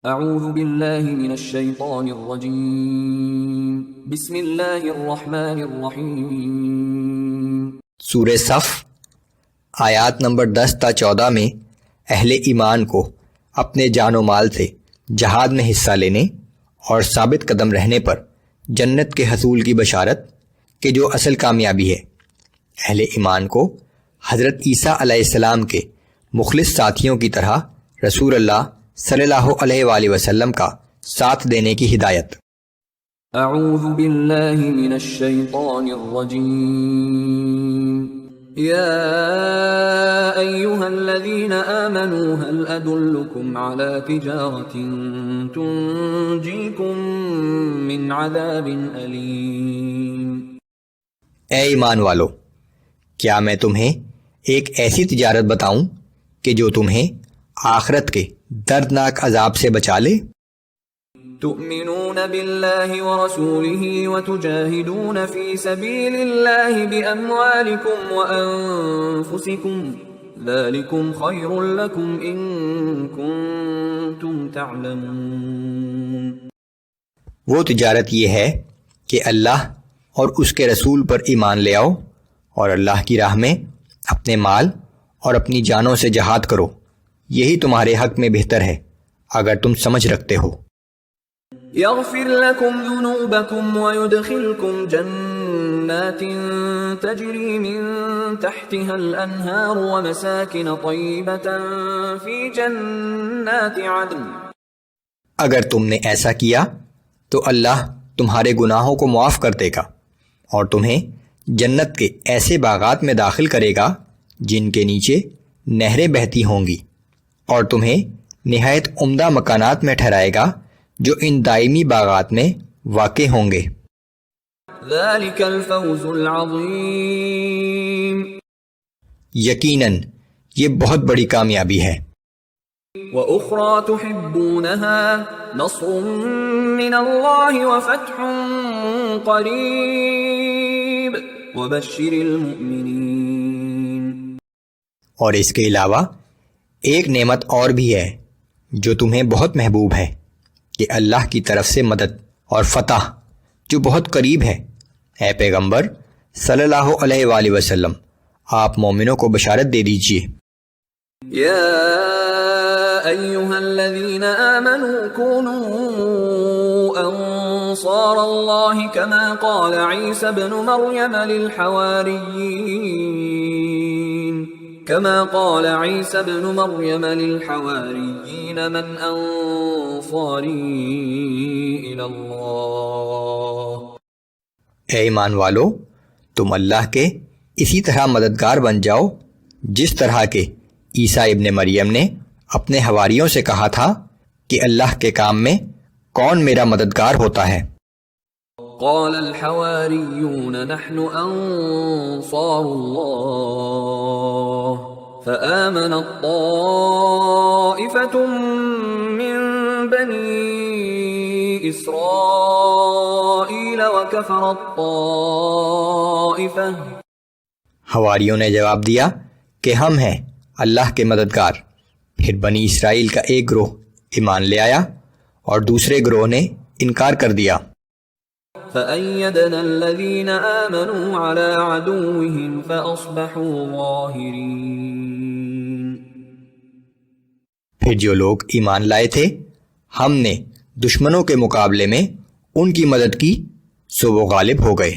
اعوذ باللہ من الشیطان الرجیم بسم اللہ الرحمن الرحیم۔ سورہ صف آیات نمبر 10 تا 14 میں اہل ایمان کو اپنے جان و مال سے جہاد میں حصہ لینے اور ثابت قدم رہنے پر جنت کے حصول کی بشارت کہ جو اصل کامیابی ہے۔ اہل ایمان کو حضرت عیسیٰ علیہ السلام کے مخلص ساتھیوں کی طرح رسول اللہ صلی اللہ علیہ وآلہ وسلم کا ساتھ دینے کی ہدایت۔ اعوذ باللہ من الشیطان الرجیم یا ایہا الذین آمنوا هل ادلکم علی تجارت تنجیکم من عذاب علیم۔ اے ایمان والو، کیا میں تمہیں ایک ایسی تجارت بتاؤں کہ جو تمہیں آخرت کے دردناک عذاب سے بچا لے؟ تؤمنون باللہ ورسولہ وتجاہدون فی سبیل اللہ باموالکم وانفسکم ذالکم خیر لکم ان کنتم تعلمون۔ وہ تجارت یہ ہے کہ اللہ اور اس کے رسول پر ایمان لے آؤ اور اللہ کی راہ میں اپنے مال اور اپنی جانوں سے جہاد کرو، یہی تمہارے حق میں بہتر ہے اگر تم سمجھ رکھتے ہو۔ یغفر لکم ذنوبکم ویدخلکم جنات تجری من تحتها الانہار ومساکن طیبۃ فی جنات عدن۔ اگر تم نے ایسا کیا تو اللہ تمہارے گناہوں کو معاف کر دے گا اور تمہیں جنت کے ایسے باغات میں داخل کرے گا جن کے نیچے نہریں بہتی ہوں گی، اور تمہیں نہایت عمدہ مکانات میں ٹھہرائے گا جو ان دائمی باغات میں واقع ہوں گے۔ ذالک الفوز العظیم۔ یقیناً یہ بہت بڑی کامیابی ہے۔ وَأُخْرَى تُحِبُّونَهَا نَصْرٌ مِّنَ اللَّهِ وَفَتْحٌ قَرِيبٌ وَبَشِّرِ الْمُؤْمِنِينَ۔ اور اس کے علاوہ ایک نعمت اور بھی ہے جو تمہیں بہت محبوب ہے کہ اللہ کی طرف سے مدد اور فتح جو بہت قریب ہے۔ اے پیغمبر صلی اللہ علیہ وآلہ وسلم، آپ مومنوں کو بشارت دے دیجئے۔ یا ایہا الذین آمنوا كونوا انصار اللہ کما قال عیسی ابن مریم للحواریین من انصاری الی اللہ۔ اے ایمان والو، تم اللہ کے اسی طرح مددگار بن جاؤ جس طرح کہ عیسیٰ ابن مریم نے اپنے حواریوں سے کہا تھا کہ اللہ کے کام میں کون میرا مددگار ہوتا ہے۔ قال الحواریون نحن انصار اللہ فآمنت طائفة من بنی اسرائیل وکفرت طائفة۔ حواریوں نے جواب دیا کہ ہم ہیں اللہ کے مددگار۔ پھر بنی اسرائیل کا ایک گروہ ایمان لے آیا اور دوسرے گروہ نے انکار کر دیا۔ فَأَيَّدْنَا الَّذِينَ آمَنُوا عَلَىٰ عَدُوِّهِمْ فَأَصْبَحُوا ظَاهِرِينَ۔ پھر جو لوگ ایمان لائے تھے ہم نے دشمنوں کے مقابلے میں ان کی مدد کی، سو وہ غالب ہو گئے۔